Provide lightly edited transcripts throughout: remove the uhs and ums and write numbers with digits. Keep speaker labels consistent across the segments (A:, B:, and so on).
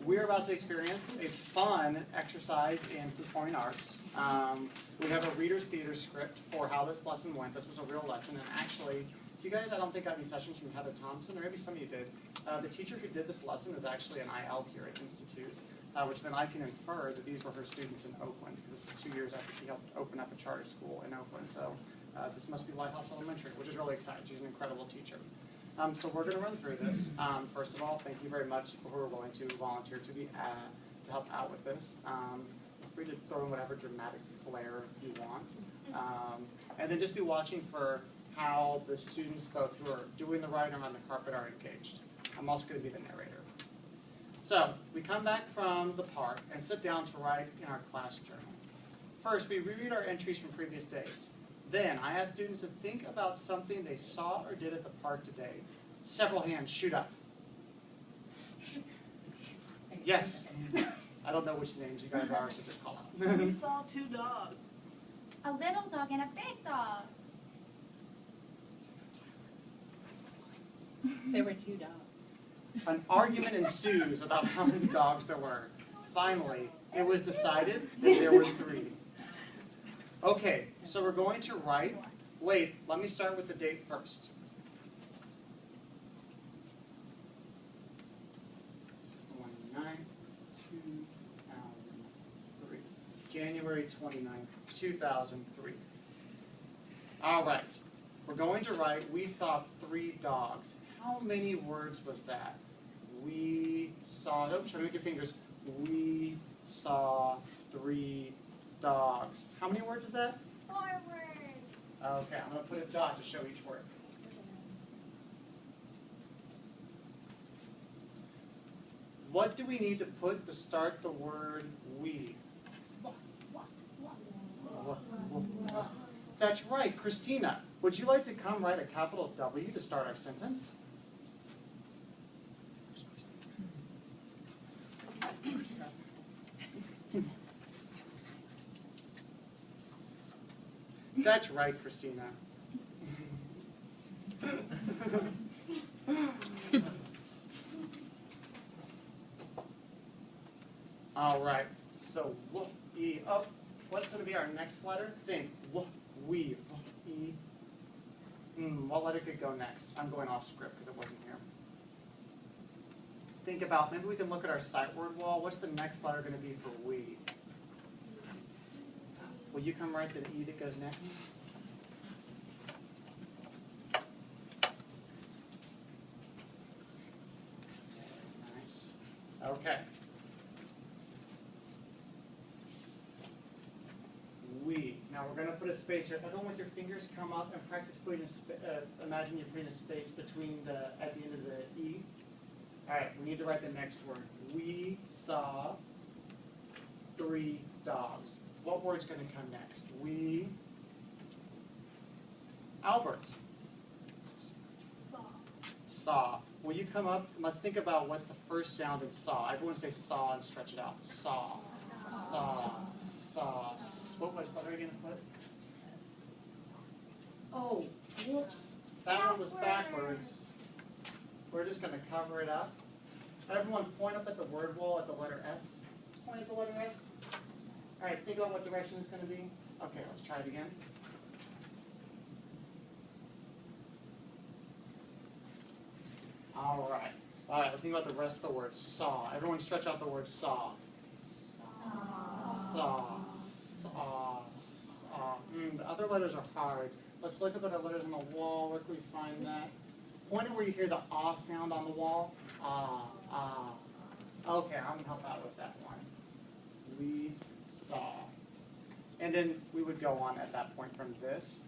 A: we're about to experience a fun exercise in performing arts. We have a reader's theater script for how this lesson went. This was a real lesson, and actually, you guys, I don't think got any sessions from Heather Thompson, or maybe some of you did. The teacher who did this lesson is actually an IL here at Institute, which then I can infer that these were her students in Oakland, because it was 2 years after she helped open up a charter school in Oakland. So this must be Lighthouse Elementary, which is really exciting. She's an incredible teacher. So we're going to run through this. First of all, thank you very much for who are willing to volunteer to help out with this. Feel free to throw in whatever dramatic flair you want. And then just be watching for how the students, both who are doing the writing or on the carpet, are engaged. I'm also going to be the narrator. So we come back from the park and sit down to write in our class journal. First, we reread our entries from previous days. Then, I ask students to think about something they saw or did at the park today. Several hands, shoot up. Yes. I don't know which names you guys are, so just call out.
B: We saw 2 dogs.
C: A little dog and a big dog.
B: There were 2 dogs.
A: An argument ensues about how many dogs there were. Finally, it was decided that there were 3. Okay, so we're going to write. Wait, let me start with the date first. January 29th, 2003. All right, we're going to write, we saw 3 dogs. How many words was that? We saw, oh, show me with your fingers. We saw 3 dogs. How many words is that?
C: 4 words.
A: Okay, I'm going to put a dot to show each word. What do we need to put to start the word we? That's right, Christina. Would you like to come write a capital W to start our sentence? That's right, Christina. All right, so W-E, oh, what's going to be our next letter? Think, W-We, W-E. What letter could go next? I'm going off script because it wasn't here. Think about, maybe we can look at our sight word wall. What's the next letter going to be for we? Will you come write the E that goes next? Nice. Okay. We. Now we're going to put a space here. Everyone with your fingers come up and practice putting a imagine you're putting a space between at the end of the E. All right, we need to write the next word. We saw 3 dogs. What word's going to come next? We. Albert. Saw. Will you come up? Let's think about what's the first sound in saw. Everyone say saw and stretch it out. Saw. Saw. Saw. What was the letter again to put? Oh, whoops. That one was backwards. We're just going to cover it up. Everyone point up at the word wall at the letter S. Point at the letter S. All right, think about what direction it's going to be. Okay, let's try it again. All right. All right, let's think about the rest of the word. Saw. Everyone stretch out the word saw. Saw. Saw. Saw. The other letters are hard. Let's look up at our letters on the wall. Where can we find that? Point it where you hear the ah sound on the wall. Ah, ah. Okay, I'm going to help out with that one. We saw. And then we would go on at that point from this.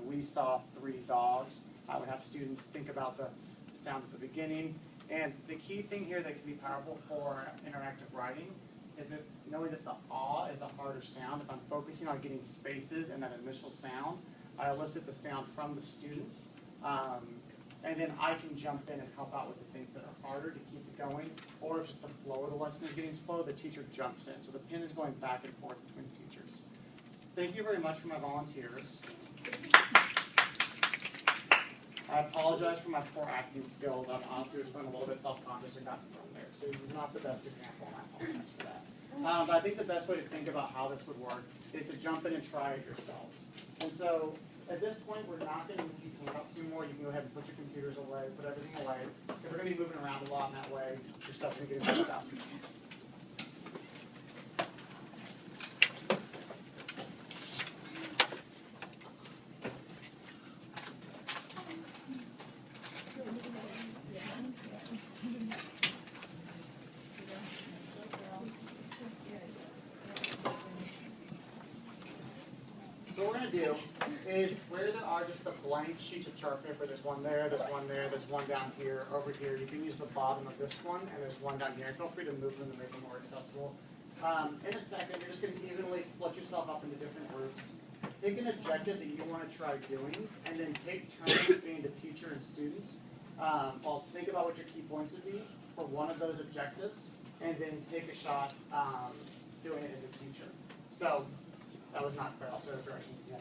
A: We saw 3 dogs. I would have students think about the sound at the beginning. And the key thing here that can be powerful for interactive writing is that knowing that the ah is a harder sound. If I'm focusing on getting spaces and that initial sound, I elicit the sound from the students. And then I can jump in and help out with the things that are harder to keep it going. Or if just the flow of the lesson is getting slow, the teacher jumps in. So the pin is going back and forth between teachers. Thank you very much for my volunteers. I apologize for my poor acting skills. I honestly was feeling a little bit self-conscious and got thrown there. So you're not the best example, and I apologize for that. But I think the best way to think about how this would work is to jump in and try it yourselves. And so at this point, we're not going to need handouts anymore. You can go ahead and put your computers away, put everything away. Because we're going to be moving around a lot, and that way your stuff's going to get messed up. So what we're going to do is where there are just the blank sheets of chart paper, there's one there, there's one there, there's one down here, over here. You can use the bottom of this one, and there's one down here. Feel free to move them to make them more accessible. In a second, you're just going to evenly split yourself up into different groups. Pick an objective that you want to try doing, and then take turns being the teacher and students. Well, think about what your key points would be for one of those objectives, and then take a shot doing it as a teacher. So that was not clear. I'll say the directions again.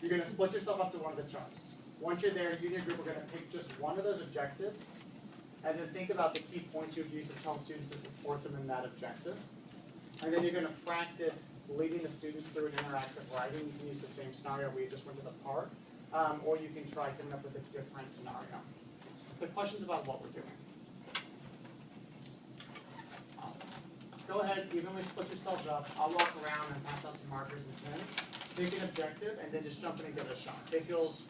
A: You're going to split yourself up to one of the charts. Once you're there, you and your group are going to pick just one of those objectives, and then think about the key points you'd use to tell students to support them in that objective. And then you're going to practice leading the students through an interactive writing. You can use the same scenario where you just went to the park, or you can try coming up with a different scenario. The questions about what we're doing? Awesome. Go ahead, evenly split yourselves up. I'll walk around and pass out some markers and pens. Pick an objective, and then just jump in and give it a shot. It feels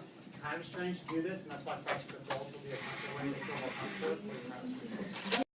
A: kind of strange to do this, and that's why practice with adults will be a comfortable way to feel more comfortable with your students.